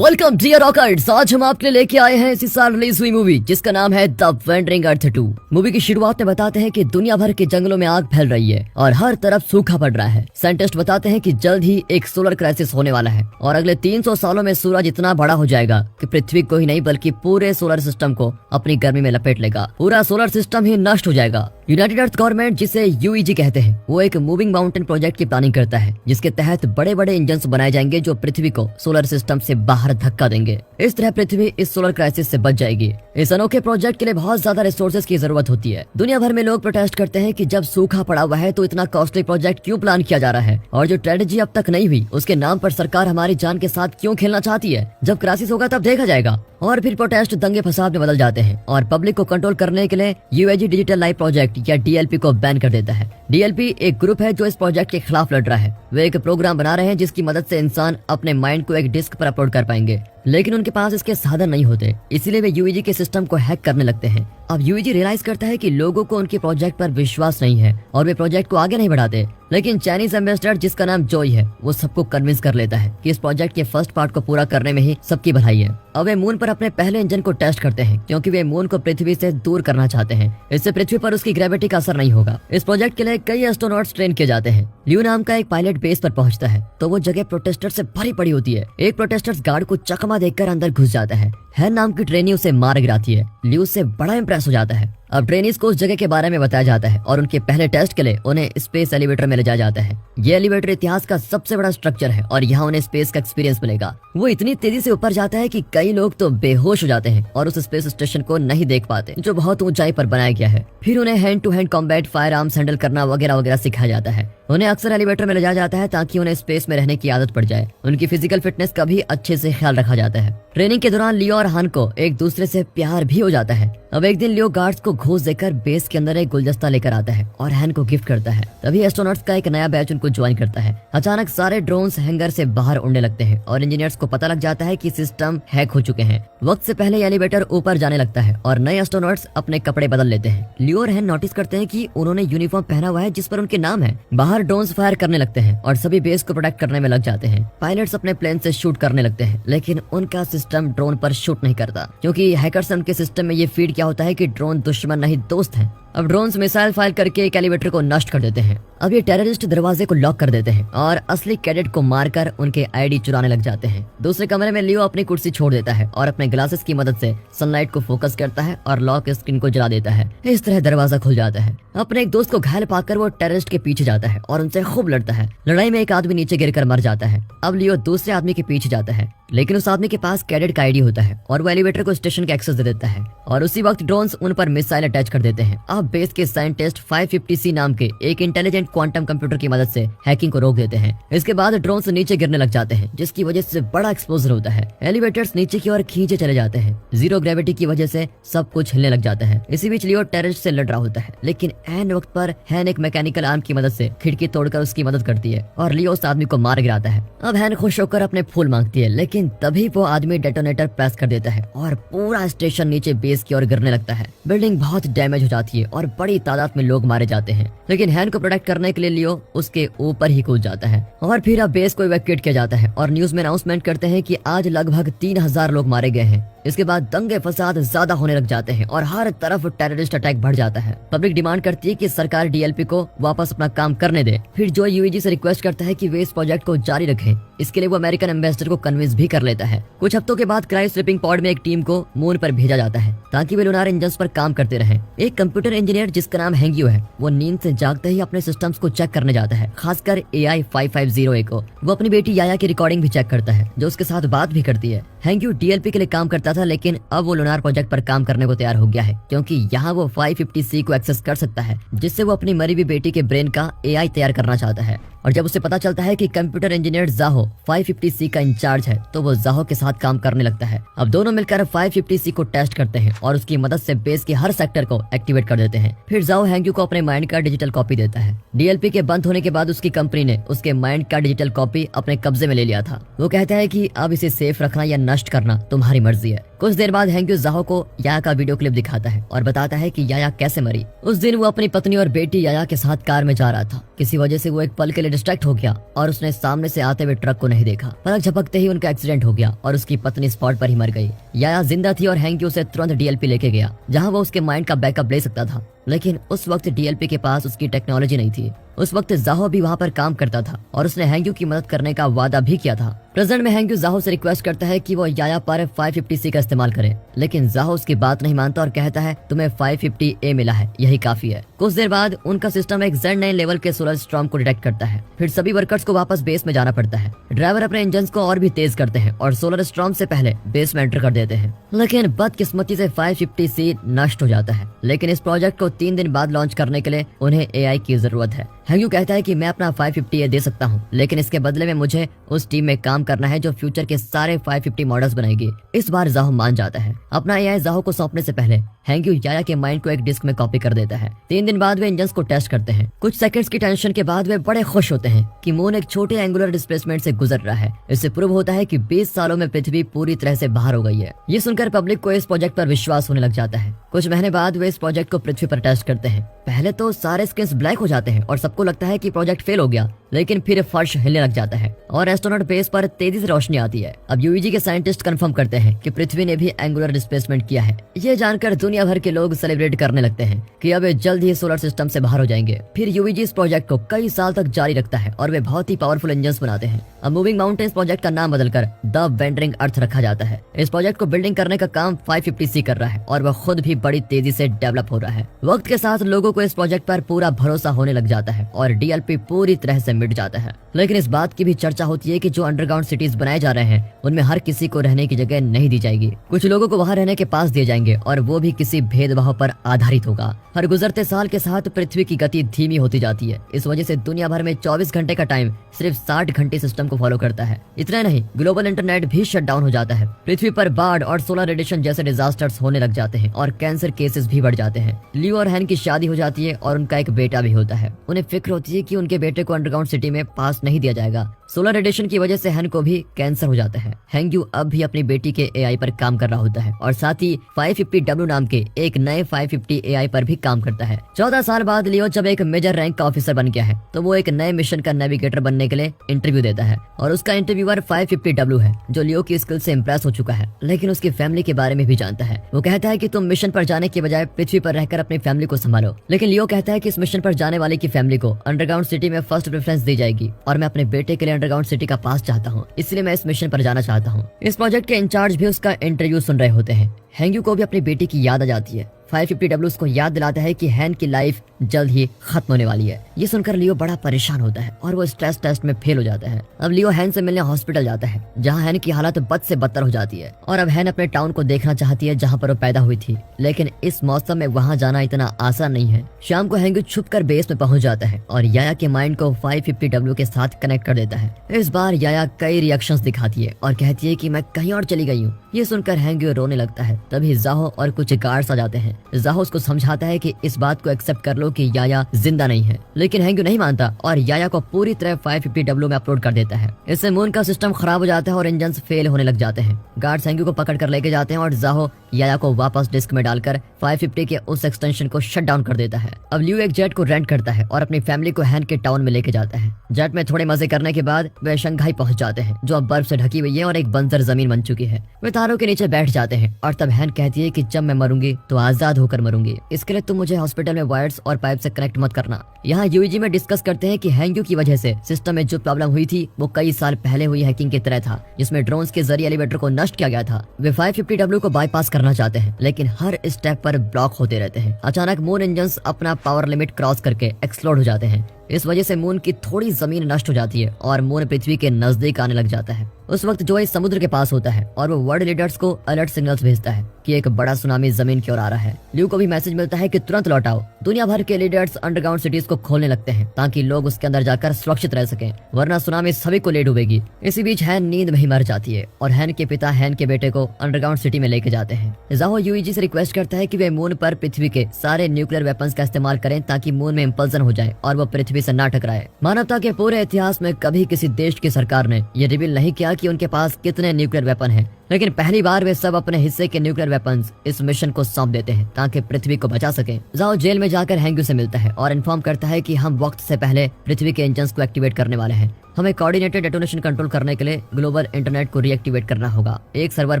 Welcome dear rockers. आज हम आपके लिए लेके आए हैं इसी साल रिलीज हुई मूवी जिसका नाम है द वैंडरिंग अर्थ 2। मूवी की शुरुआत में बताते हैं कि दुनिया भर के जंगलों में आग फैल रही है और हर तरफ सूखा पड़ रहा है। साइंटिस्ट बताते हैं कि जल्द ही एक सोलर क्राइसिस होने वाला है और अगले 300 सालों में सूरज इतना बड़ा हो जाएगा कि पृथ्वी को ही नहीं बल्कि पूरे सोलर सिस्टम को अपनी गर्मी में लपेट लेगा। पूरा सोलर सिस्टम ही नष्ट हो जाएगा। यूनाइटेड अर्थ गवर्नमेंट, जिसे यूईजी कहते हैं, वो एक मूविंग माउंटेन प्रोजेक्ट की प्लानिंग करता है जिसके तहत बड़े बड़े इंजन्स बनाए जाएंगे जो पृथ्वी को सोलर सिस्टम से बाहर धक्का देंगे। इस तरह पृथ्वी इस सोलर क्राइसिस से बच जाएगी। इस अनोखे प्रोजेक्ट के लिए बहुत ज्यादा रिसोर्सेज की जरूरत होती है। दुनिया भर में लोग प्रोटेस्ट करते हैं कि जब सूखा पड़ा हुआ है तो इतना कॉस्टली प्रोजेक्ट क्यों प्लान किया जा रहा है और जो स्ट्रेटेजी अब तक नहीं हुई उसके नाम पर सरकार हमारी जान के साथ क्यों खेलना चाहती है। जब क्राइसिस होगा तब देखा जाएगा। और फिर प्रोटेस्ट दंगे फसाद में बदल जाते हैं और पब्लिक को कंट्रोल करने के लिए यूएजी डिजिटल लाइफ प्रोजेक्ट या डीएलपी को बैन कर देता है। डीएलपी एक ग्रुप है जो इस प्रोजेक्ट के खिलाफ लड़ रहा है। वे एक प्रोग्राम बना रहे हैं जिसकी मदद से इंसान अपने माइंड को एक डिस्क पर अपलोड कर पाएंगे, लेकिन उनके पास इसके साधन नहीं होते, इसीलिए वे यूईजी के सिस्टम को हैक करने लगते हैं। अब यूईजी रियलाइज करता है कि लोगों को उनके प्रोजेक्ट पर विश्वास नहीं है और वे प्रोजेक्ट को आगे नहीं बढ़ाते। लेकिन चाइनीज एम्बेसडर, जिसका नाम जोई है, वो सबको कन्विंस कर लेता है कि इस प्रोजेक्ट के फर्स्ट पार्ट को पूरा करने में ही सबकी भलाई है। अब वे मून पर अपने पहले इंजन को टेस्ट करते हैं क्योंकि वे मून को पृथ्वी से दूर करना चाहते हैं। इससे पृथ्वी पर उसकी ग्रेविटी का असर नहीं होगा। इस प्रोजेक्ट के लिए कई एस्ट्रोनॉट्स ट्रेन किए जाते हैं। लियो नाम का एक पायलट बेस पर पहुंचता है तो वो जगह प्रोटेस्टर से भरी पड़ी होती है। एक प्रोटेस्टर्स गार्ड को चकमा देखकर अंदर घुस जाता है। हैन नाम की ट्रेनी उसे मार गिराती है। लियो से बड़ा इंप्रेस हो जाता है। अब ट्रेनीज को उस जगह के बारे में बताया जाता है और उनके पहले टेस्ट के लिए उन्हें स्पेस एलिवेटर में ले जाया जाता है। ये एलिवेटर इतिहास का सबसे बड़ा स्ट्रक्चर है और यहाँ उन्हें स्पेस का एक्सपीरियंस मिलेगा। वो इतनी तेजी से ऊपर जाता है कि कई लोग तो बेहोश हो जाते हैं और उस स्पेस स्टेशन को नहीं देख पाते जो बहुत ऊंचाई पर बनाया गया है। फिर उन्हें hand to hand combat, fire arms handle करना वगैरह वगैरह सिखाया जाता है। उन्हें अक्सर एलिवेटर में ले जाया जाता है ताकि उन्हें स्पेस में रहने की आदत पड़ जाए। उनकी फिजिकल फिटनेस का भी अच्छे से ख्याल रखा जाता है। ट्रेनिंग के दौरान लियो और हान को एक दूसरे से प्यार भी हो जाता है। अब एक दिन लियो गार्ड्स को घूस देकर बेस के अंदर एक गुलदस्ता लेकर आता है और हैन को गिफ्ट करता है। तभी एस्ट्रोनॉट्स का एक नया बैच उनको ज्वाइन करता है। अचानक सारे ड्रोन्स हैंगर से बाहर उड़ने लगते हैं और इंजीनियर्स को पता लग जाता है कि सिस्टम हैक हो चुके हैं। वक्त से पहले एलिवेटर ऊपर जाने लगता है और नए एस्ट्रोनॉट्स अपने कपड़े बदल लेते हैं। लियो और हैन नोटिस करते हैं कि उन्होंने यूनिफॉर्म पहना हुआ है जिस पर उनके नाम है। बाहर ड्रोन्स फायर करने लगते हैं और सभी बेस को प्रोटेक्ट करने में लग जाते हैं। पायलट्स अपने प्लेन से शूट करने लगते हैं, लेकिन उनका सिस्टम ड्रोन पर शूट नहीं करता क्योंकि हैकर्स ने उनके सिस्टम में ये फीड किया होता है कि ड्रोन दुश्मन नहीं दोस्त हैं। अब ड्रोन्स मिसाइल फायर करके एक एलिवेटर को नष्ट कर देते हैं। अब ये टेररिस्ट दरवाजे को लॉक कर देते हैं और असली कैडेट को मारकर उनके आईडी चुराने लग जाते हैं। दूसरे कमरे में लियो अपनी कुर्सी छोड़ देता है और अपने ग्लासेस की मदद से सनलाइट को फोकस करता है और लॉक स्क्रीन को जला देता है। इस तरह दरवाजा खुल जाता है। अपने एक दोस्त को घायल पाकर वो टेररिस्ट के पीछे जाता है और उनसे खूब लड़ता है। लड़ाई में एक आदमी नीचे गिरकर मर जाता है। अब लियो दूसरे आदमी के पीछे जाता है, लेकिन उस आदमी के पास कैडेट का आईडी होता है और वो एलिवेटर को स्टेशन के एक्सेस दे देता है और उसी वक्त ड्रोन्स उन पर मिसाइल अटैच कर देते हैं। अब बेस के साइंटिस्ट 550C नाम के एक इंटेलिजेंट क्वांटम कंप्यूटर की मदद से हैकिंग को रोक देते हैं। इसके बाद ड्रोन्स नीचे गिरने लग जाते हैं जिसकी वजह से बड़ा एक्सपोजर होता है। एलिवेटर्स नीचे की ओर खींचे चले जाते हैं। जीरो ग्रेविटी की वजह से सब कुछ हिलने लग जाता है। इसी बीच लियो टेररिस्ट से लड़ रहा होता है, लेकिन एन वक्त पर हैन एक मैकेनिकल आर्म की मदद से खिड़की तोड़कर उसकी मदद करती है और लियो उस आदमी को मार गिराता है। अब हैन खुश होकर अपने फूल मांगती है, लेकिन तभी वो आदमी डेटोनेटर प्रेस कर देता है और पूरा स्टेशन नीचे बेस की ओर गिरने लगता है। बिल्डिंग बहुत डैमेज हो जाती है और बड़ी तादाद में लोग मारे जाते हैं, लेकिन हैन को प्रोटेक्ट करने के लिए लियो उसके ऊपर ही कूद जाता है। और फिर अब बेस को इवैक्यूएट किया जाता है और न्यूज में अनाउंसमेंट करते हैं कि आज लगभग 3000 लोग मारे गए हैं। इसके बाद दंगे फसाद ज्यादा होने लग जाते हैं और हर तरफ टेररिस्ट अटैक बढ़ जाता है। पब्लिक डिमांड करती है कि सरकार डीएलपी को वापस अपना काम करने दे। फिर जो यूईजी से रिक्वेस्ट करता है कि वे इस प्रोजेक्ट को जारी रखें। इसके लिए वो अमेरिकन एम्बेसडर को कन्विंस भी कर लेता है। कुछ हफ्तों के बाद क्राइस स्लिपिंग पॉड में एक टीम को मून पर भेजा जाता है ताकि वे लूनार इंजन्स पर काम करते रहें। एक कंप्यूटर इंजीनियर जिसका नाम हैंग्यू है, वो नींद से जागते ही अपने सिस्टम्स को चेक करने जाता है, खासकर AI 550A को। वो अपनी बेटी याया की रिकॉर्डिंग भी चेक करता है जो उसके साथ बात भी करती है। हैंग्यू डीएलपी के लिए काम करता था, लेकिन अब वो लूनार प्रोजेक्ट पर काम करने को तैयार हो गया है क्योंकि यहाँ वो 550C को एक्सेस कर सकता है, जिससे वो अपनी मरी हुई बेटी के ब्रेन का AI तैयार करना चाहता है। और जब उसे पता चलता है कि कंप्यूटर इंजीनियर जाहो 550C का इंचार्ज है तो वो जाहो के साथ काम करने लगता है। अब दोनों मिलकर 550C को टेस्ट करते हैं और उसकी मदद से बेस के हर सेक्टर को एक्टिवेट कर देते हैं। फिर जाहो हैंग्यू को अपने माइंड का डिजिटल कॉपी देता है। डीएलपी के बंद होने के बाद उसकी कंपनी ने उसके माइंड का डिजिटल कॉपी अपने कब्जे में ले लिया था। वो कहता है कि अब इसे सेफ रखना या नष्ट करना तुम्हारी मर्जी है। कुछ देर बाद हैंक्यू जाहो को याया का वीडियो क्लिप दिखाता है और बताता है कि याया कैसे मरी। उस दिन वो अपनी पत्नी और बेटी याया के साथ कार में जा रहा था। किसी वजह से वो एक पल के लिए डिस्ट्रैक्ट हो गया और उसने सामने से आते हुए ट्रक को नहीं देखा। पलक झपकते ही उनका एक्सीडेंट हो गया और उसकी पत्नी स्पॉट पर ही मर गई। याया जिंदा थी और हैंक्यू उसे तुरंत डीएलपी लेके गया, जहाँ वो उसके माइंड का बैकअप ले सकता था। लेकिन उस वक्त डीएलपी के पास उसकी टेक्नोलॉजी नहीं थी। उस वक्त जाहो भी वहाँ पर काम करता था और उसने हैंक्यू की मदद करने का वादा भी किया था। प्रेजेंट में हैंक्यू जाहो से रिक्वेस्ट करता है कि वो याया पर 550C का इस्तेमाल करे, लेकिन जाहो उसकी बात नहीं मानता और कहता है तुम्हें 550A मिला है, यही काफी है। कुछ देर बाद उनका सिस्टम एक Z9 लेवल के सोलर स्टॉर्म को डिटेक्ट करता है। फिर सभी वर्कर्स को वापस बेस में जाना पड़ता है। ड्राइवर अपने इंजन को और भी तेज करते हैं और सोलर स्टॉर्म से पहले बेस में एंटर कर देते हैं। लेकिन बदकिस्मती से 550C नष्ट हो जाता है। लेकिन इस प्रोजेक्ट को 3 दिन बाद लॉन्च करने के लिए उन्हें AI की जरूरत है। हैंक्यू कहता है कि मैं अपना 550A दे सकता हूँ, लेकिन इसके बदले में मुझे उस टीम में काम करना है जो फ्यूचर के सारे 550 मॉडल्स बनाएगी। इस बार जाहो मान जाता है। अपना AI जाहो को सौंपने से पहले हैंक्यू याया के माइंड को एक डिस्क में कॉपी कर देता है। 3 दिन बाद वे इंजन्स को टेस्ट करते हैं। कुछ सेकंड्स की टेंशन के बाद वे बड़े खुश होते हैं कि मून एक छोटे एंगुलर डिस्प्लेसमेंट से गुजर रहा है। इससे प्रूव होता है कि 20 सालों में पृथ्वी पूरी तरह से बाहर हो गई है। ये सुनकर पब्लिक को इस प्रोजेक्ट पर विश्वास होने लग जाता है। कुछ महीने बाद वे इस प्रोजेक्ट को पृथ्वी पर टेस्ट करते हैं। पहले तो सारे स्क्रीन्स ब्लैक हो जाते हैं और सबको लगता है कि प्रोजेक्ट फेल हो गया, लेकिन फिर फर्श हिलने लग जाता है और एस्ट्रोनॉट बेस पर तेजी से रोशनी आती है। अब यूईजी के साइंटिस्ट कंफर्म करते हैं कि पृथ्वी ने भी एंगुलर डिस्प्लेसमेंट किया है। ये जानकर दुनिया भर के लोग सेलिब्रेट करने लगते हैं कि अब वे जल्द ही सोलर सिस्टम से बाहर हो जाएंगे। फिर यूईजी इस प्रोजेक्ट को कई साल तक जारी रखता है और वे बहुत ही पावरफुल इंजन्स बनाते हैं। अब मूविंग माउंटेन्स प्रोजेक्ट का नाम बदलकर द वेंडरिंग अर्थ रखा जाता है। इस प्रोजेक्ट को बिल्डिंग करने का काम 550C कर रहा है और वह खुद भी बड़ी तेजी से डेवलप हो रहा है। वक्त के साथ लोगों को इस प्रोजेक्ट पर पूरा भरोसा होने लग जाता है और डीएलपी पूरी तरह से मिट जाता है। लेकिन इस बात की भी चर्चा होती है कि जो अंडरग्राउंड सिटीज बनाए जा रहे हैं उनमें हर किसी को रहने की जगह नहीं दी जाएगी। कुछ लोगों को वहां रहने के पास दिए जाएंगे और वो भी किसी भेदभाव पर आधारित होगा। हर गुजरते साल के साथ पृथ्वी की गति धीमी होती जाती है। इस वजह से दुनिया भर में 24 घंटे का टाइम सिर्फ 60 घंटे सिस्टम को फॉलो करता है। इतना नहीं, ग्लोबल इंटरनेट भी शट डाउन हो जाता है। पृथ्वी पर बाढ़ और सोलर रेडिएशन जैसे डिजास्टर्स होने लग जाते हैं और कैंसर केसेस भी बढ़ जाते हैं। लियो और हैन की शादी हो जाती है और उनका एक बेटा भी होता है। उन्हें फिक्र होती है कि उनके बेटे को अंडरग्राउंड सिटी में पास नहीं दिया जाएगा। सोलर रेडिएशन की वजह से हैन को भी कैंसर हो जाता है। हैंक्यू अब भी अपनी बेटी के AI पर काम कर रहा होता है और साथ ही 550W नाम के एक नए 550 AI पर भी काम करता है। 14 साल बाद लियो जब एक मेजर रैंक का ऑफिसर बन गया है तो वो एक नए मिशन का नेविगेटर बनने के लिए इंटरव्यू देता है और उसका इंटरव्यूअर 550W है जो लियो की स्किल से इम्प्रेस हो चुका है, लेकिन उसकी फैमिली के बारे में भी जानता है। वो कहता है कि तुम मिशन पर जाने के बजाय पृथ्वी पर रहकर अपनी फैमिली को संभालो, लेकिन लियो कहता है कि इस मिशन पर जाने वाले की फैमिली को अंडरग्राउंड सिटी में फर्स्ट प्रेफरेंस दी जाएगी और मैं अपने बेटे के लिए अंडरग्राउंड सिटी का पास चाहता हूँ, इसलिए मैं इस मिशन पर जाना चाहता हूँ। इस प्रोजेक्ट के इंचार्ज भी उसका इंटरव्यू सुन रहे होते हैं। हैंक्यू को भी अपनी बेटी की याद आ जाती है। 550W उसको याद दिलाता है कि हैन की लाइफ जल्द ही खत्म होने वाली है। ये सुनकर लियो बड़ा परेशान होता है और वो स्ट्रेस टेस्ट में फेल हो जाता है। अब लियो हैन से मिलने हॉस्पिटल जाता है जहाँ हैन की हालत बद से बदतर हो जाती है और अब हैन अपने टाउन को देखना चाहती है जहाँ पर वो पैदा हुई थी, लेकिन इस मौसम में वहाँ जाना इतना आसान नहीं है। शाम को हैंक्यू छुपकर बेस में पहुंच जाता है और याया के माइंड को 550W के साथ कनेक्ट कर देता है। इस बार याया कई रिएक्शंस दिखाती है और कहती है कि मैं कहीं और चली गई हूँ। ये सुनकर हैंक्यू रोने लगता है। तभी जाहो और कुछ गार्ड्स आ जाते हैं। जाहो उसको समझाता है कि इस बात को एक्सेप्ट कर लो कि याया जिंदा नहीं है, लेकिन हैंक्यू नहीं मानता और याया को पूरी तरह 550W में अपलोड कर देता है। इससे मून का सिस्टम खराब हो जाता है और इंजन फेल होने लग जाते हैं। गार्ड्स हैंक्यू को पकड़ कर लेके जाते हैं और जाहो याया को वापस डिस्क में डालकर 550 के उस एक्सटेंशन को शट डाउन कर देता है। अब लियो एक जेट को रेंट करता है और अपनी फैमिली को हैन के टाउन में लेके जाता है। जेट में थोड़े मजे करने के बाद वे शंघाई पहुंच जाते हैं जो अब बर्फ से ढकी हुई है और एक बंजर जमीन बन चुकी है। वे तारों के नीचे बैठ जाते हैं और तब हैन कहती है कि जब मैं मरूंगी तो आजाद होकर मरूंगी, इसके लिए तुम मुझे हॉस्पिटल में वायर्स और पाइप से कनेक्ट मत करना। यहाँ यूईजी में डिस्कस करते हैं कि हैंक्यू की वजह से सिस्टम में जो प्रॉब्लम हुई थी वो कई साल पहले हुई हैकिंग की तरह था, जिसमें ड्रोन्स के जरिए एलिवेटर को नष्ट किया गया था। वे 550W को बाईपास करना चाहते हैं, लेकिन हर स्टेप पर ब्लॉक होते रहते हैं। अचानक मून इंजन्स अपना पावर लिमिट क्रॉस करके एक्सप्लोड हो जाते हैं। इस वजह से मून की थोड़ी जमीन नष्ट हो जाती है और मून पृथ्वी के नजदीक आने लग जाता है। उस वक्त जो इस समुद्र के पास होता है और वो वर्ल्ड लीडर्स को अलर्ट सिग्नल्स भेजता है कि एक बड़ा सुनामी जमीन की ओर आ रहा है। लियो को भी मैसेज मिलता है कि तुरंत लौट आओ। दुनिया भर के लीडर्स अंडरग्राउंड सिटीज को खोलने लगते हैं ताकि लोग उसके अंदर जाकर सुरक्षित रह सकें, वरना सुनामी सभी को ले डूबेगी। इसी बीच हैन नींद में ही मर जाती है और हैन के पिता हैन के बेटे को अंडरग्राउंड सिटी में लेके जाते हैं। जाहो यूईजी से रिक्वेस्ट करता है कि वे मून पर पृथ्वी के सारे न्यूक्लियर वेपन्स का इस्तेमाल करें ताकि मून में इंपल्जन हो जाए और वो पृथ्वी से ना टकराए। मानवता के पूरे इतिहास में कभी किसी देश की सरकार ने यह रिवील नहीं किया कि उनके पास कितने न्यूक्लियर वेपन हैं, लेकिन पहली बार वे सब अपने हिस्से के न्यूक्लियर वेपन्स इस मिशन को सौंप देते हैं ताकि पृथ्वी को बचा सके। जाओ जेल में जाकर हैंग्यू से मिलता है और इन्फॉर्म करता है कि हम वक्त से पहले पृथ्वी के इंजन्स को एक्टिवेट करने वाले हैं। हमें कोऑर्डिनेटेड डेटोनेशन कंट्रोल करने के लिए ग्लोबल इंटरनेट को रीएक्टिवेट करना होगा। एक सर्वर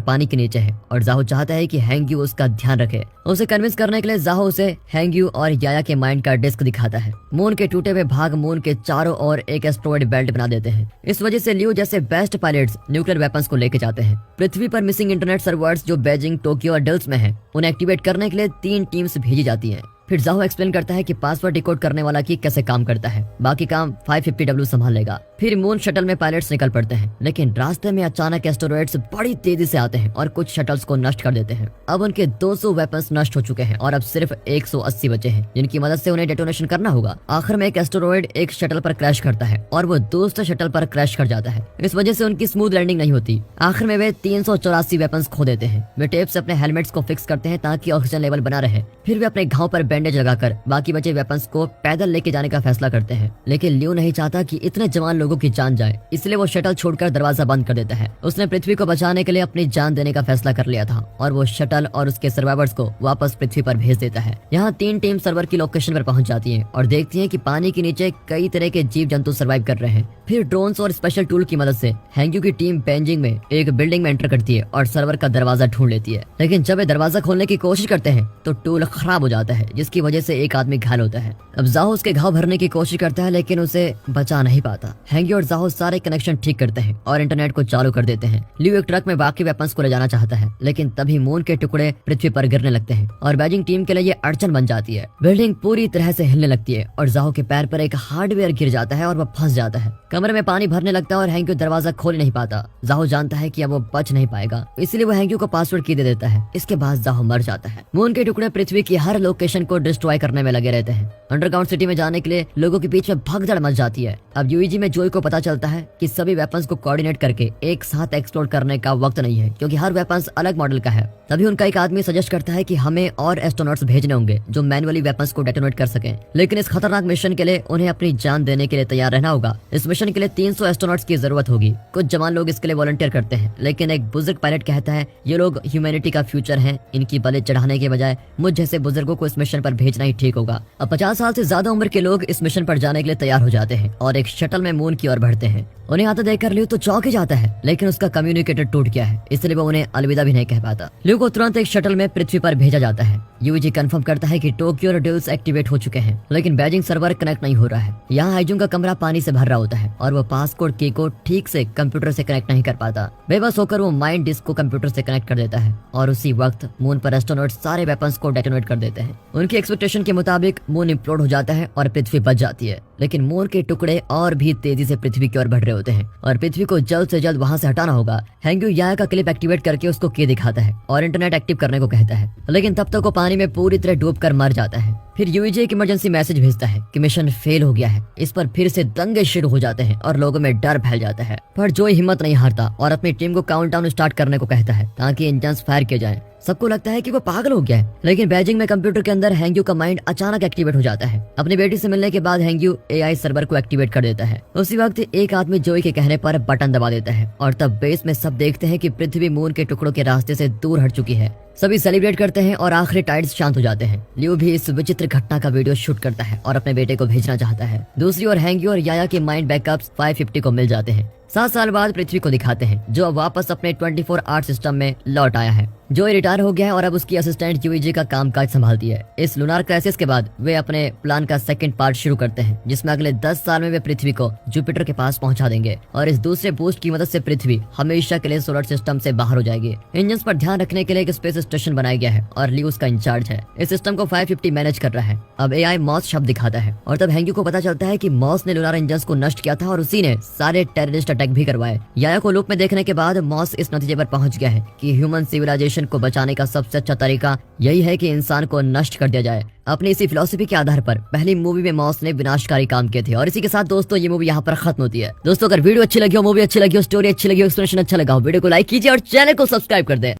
पानी के नीचे है और जाहो चाहता है कि हैंग्यू उसका ध्यान रखे। उसे कन्विंस करने के लिए जाहो उसे हैंग्यू और याया के माइंड का डिस्क दिखाता है। मून के टूटे हुए भाग मून के चारों ओर एक एस्ट्रॉइड बेल्ट बना देते हैं। इस वजह से लियो जैसे बेस्ट पायलट्स न्यूक्लियर वेपन्स को लेके जाते हैं। पृथ्वी पर मिसिंग इंटरनेट सर्वर्स जो बीजिंग, टोक्यो और डेल्स में हैं, उन्हें एक्टिवेट करने के लिए 3 टीम्स भेजी जाती हैं। फिर जाहो एक्सप्लेन करता है कि पासवर्ड डिकोड करने वाला की कैसे काम करता है। बाकी काम 550W संभाल लेगा। फिर मून शटल में पायलट्स निकल पड़ते हैं, लेकिन रास्ते में अचानक एस्टेरॉइड्स बड़ी तेजी से आते हैं और कुछ शटल्स को नष्ट कर देते हैं। अब उनके 200 वेपन्स नष्ट हो चुके हैं और अब सिर्फ 180 बचे हैं, जिनकी मदद से उन्हें डेटोनेशन करना होगा। आखिर में एक एस्टेरॉइड एक शटल पर क्रैश करता है और वो दूसरे शटल पर क्रैश कर जाता है। इस वजह से उनकी स्मूथ लैंडिंग नहीं होती। आखिर में वे 384 वेपन्स खो देते हैं। वे टेप से अपने हेलमेट्स को फिक्स करते हैं ताकि ऑक्सीजन लेवल बना रहे। फिर वे अपने घाव पर बैंडेज लगाकर बाकी बचे वेपन्स को पैदल लेके जाने का फैसला करते हैं। लेकिन लियो नहीं चाहता कि इतने जवान लोगों की जान जाए, इसलिए वो शटल छोड़कर दरवाजा बंद कर देता है। उसने पृथ्वी को बचाने के लिए अपनी जान देने का फैसला कर लिया था और वो शटल और उसके सर्वाइवर्स को वापस पृथ्वी पर भेज देता है। यहाँ 3 टीम सर्वर की लोकेशन पर पहुंच जाती है और देखती है कि पानी के नीचे कई तरह के जीव जंतु सर्वाइव कर रहे हैं। फिर ड्रोन्स और स्पेशल टूल की मदद से हैंग्यू की टीम बेजिंग में एक बिल्डिंग में एंटर करती है और सर्वर का दरवाजा ढूंढ लेती है। लेकिन जब वे दरवाजा खोलने की कोशिश करते हैं तो टूल खराब हो जाता है, जिसकी वजह से एक आदमी घायल होता है। अब जाहो उसके घाव भरने की कोशिश करता है, लेकिन उसे बचा नहीं पाता। हैंग्यू और जाहो सारे कनेक्शन ठीक करते हैं और इंटरनेट को चालू कर देते हैं। लियो एक ट्रक में बाकी वेपन्स को ले जाना चाहता है, लेकिन तभी मून के टुकड़े पृथ्वी पर गिरने लगते हैं और बेजिंग टीम के लिए ये अड़चन बन जाती है। बिल्डिंग पूरी तरह से हिलने लगती है और जाहो के पैर पर एक हार्डवेयर गिर जाता है और वह फंस जाता है। कमरे में पानी भरने लगता है और हैंग्यू दरवाजा खोल नहीं पाता। जाहो जानता है कि अब वो बच नहीं पाएगा, इसलिए वो हैंग्यू को पासवर्ड की दे देता है। इसके बाद जाहो मर जाता है। मून के टुकड़े पृथ्वी की हर लोकेशन को डिस्ट्रॉय करने में लगे रहते हैं। अंडरग्राउंड सिटी में जाने के लिए लोगों के बीच में भगदड़ मच जाती है। अब यूईजी में जोई को पता चलता है कि सभी वेपन्स को कोऑर्डिनेट करके एक साथ एक्सप्लोर करने का वक्त नहीं है, क्योंकि हर वेपन्स अलग मॉडल का है। तभी उनका एक आदमी सजेस्ट करता है कि हमें और एस्ट्रोनॉट्स भेजने होंगे जो मैनुअली वेपन्स को डेटोनेट कर सकें। लेकिन इस खतरनाक मिशन के लिए उन्हें अपनी जान देने के लिए तैयार रहना होगा। इस मिशन के लिए 300 एस्ट्रोनॉट्स की जरूरत होगी। कुछ जवान लोग इसके लिए वॉलंटियर करते हैं, लेकिन एक बुजुर्ग पायलट कहता है ये लोग ह्यूमैनिटी का फ्यूचर हैं, इनकी बलि चढ़ाने के बजाय मुझ जैसे बुजुर्गों को इस मिशन पर भेजना ही ठीक होगा। अब 50 साल से ज्यादा उम्र के लोग इस मिशन पर जाने के लिए तैयार हो जाते हैं और एक शटल में मून की ओर बढ़ते हैं। उन्हें आते देखकर लियो तो चौंक ही जाता है, लेकिन उसका कम्युनिकेटर टूट गया है, इसलिए वो उन्हें अलविदा भी नहीं कह पाता। लियो को तुरंत एक शटल में पृथ्वी पर भेजा जाता है। यूजी कंफर्म करता है कि टोक्यो और डेल्स एक्टिवेट हो चुके हैं, लेकिन बेजिंग सर्वर कनेक्ट नहीं हो रहा है। यहाँ हाइजूंग का कमरा पानी से भर रहा होता है और वो पासकोड की को ठीक से कंप्यूटर से कनेक्ट नहीं कर पाता। बेबस होकर वो माइंड डिस्क को कंप्यूटर से कनेक्ट कर देता है और उसी वक्त मून पर एस्ट्रोनॉट्स सारे वेपन्स को डेटोनेट कर देते हैं। उनकी एक्सपेक्टेशन के मुताबिक मून इम्प्लोड हो जाता है और पृथ्वी बच जाती है। लेकिन मून के टुकड़े और भी तेजी से पृथ्वी की ओर बढ़ रहे होते हैं और पृथ्वी को जल्द से जल्द वहां से हटाना होगा। हैंग्यू याया का क्लिप एक्टिवेट करके उसको की दिखाता है और इंटरनेट एक्टिव करने को कहता है, लेकिन तब तक वो पानी में पूरी तरह डूबकर मर जाता है। फिर यूईजी एक इमरजेंसी मैसेज भेजता है कि मिशन फेल हो गया है। इस पर फिर से दंगे शुरू हो जाते हैं और लोगों में डर फैल जाता है, पर जोई हिम्मत नहीं हारता और अपनी टीम को काउंटडाउन स्टार्ट करने को कहता है ताकि इंजन्स फायर किए जाएं। सबको लगता है कि वो पागल हो गया है, लेकिन बेजिंग में कंप्यूटर के अंदर हैंग्यू का माइंड अचानक एक्टिवेट हो जाता है। अपनी बेटी से मिलने के बाद हैंग्यू एआई सर्वर को एक्टिवेट कर देता है। उसी वक्त एक आदमी जोई के कहने पर बटन दबा देता है और तब बेस में सब देखते हैं कि पृथ्वी मून के टुकड़ों के रास्ते से दूर हट चुकी है। सभी सेलिब्रेट करते हैं और आखिरी टाइड्स शांत हो जाते हैं। लियो भी इस विचित्र घटना का वीडियो शूट करता है और अपने बेटे को भेजना चाहता है। दूसरी ओर हैंग्यू और याया के माइंड बैकअप्स 550 को मिल जाते हैं। 7 साल बाद पृथ्वी को दिखाते हैं, जो अब वापस अपने 24 आवर सिस्टम में लौट आया है। जोई रिटायर हो गया है और अब उसकी असिस्टेंट यूईजी का कामकाज संभालती है। इस लूनार क्राइसिस के बाद वे अपने प्लान का सेकंड पार्ट शुरू करते हैं, जिसमें अगले 10 साल में वे पृथ्वी को जुपिटर के पास पहुंचा देंगे और इस दूसरे बूस्ट की मदद से पृथ्वी हमेशा के लिए सोलर सिस्टम से बाहर हो जाएगी। इंजन्स पर ध्यान रखने के लिए एक स्पेस स्टेशन बनाया गया है और लियो उसका इंचार्ज है। इस सिस्टम को 550 मैनेज कर रहा है। अब एआई मॉस शब्द दिखाता है और तब हैंग्यू को पता चलता है कि मॉस ने लूनार इंजन्स को नष्ट किया था और उसी ने सारे टेररिस्ट अटैक भी करवाए। याया को लूप में देखने के बाद मॉस इस नतीजे पर पहुंच गया है कि ह्यूमन सिविलाइजेशन को बचाने का सबसे अच्छा तरीका यही है कि इंसान को नष्ट कर दिया जाए। अपनी इसी फिलॉसफी के आधार पर पहली मूवी में मॉस ने विनाशकारी काम किए थे। और इसी के साथ दोस्तों ये मूवी यहाँ पर खत्म होती है। दोस्तों अगर वीडियो अच्छी लगी हो, मूवी अच्छी लगी हो, स्टोरी अच्छी लगी हो, एक्सप्लेनेशन अच्छा लगा हो, वीडियो को लाइक कीजिए और चैनल को सब्सक्राइब कर दें।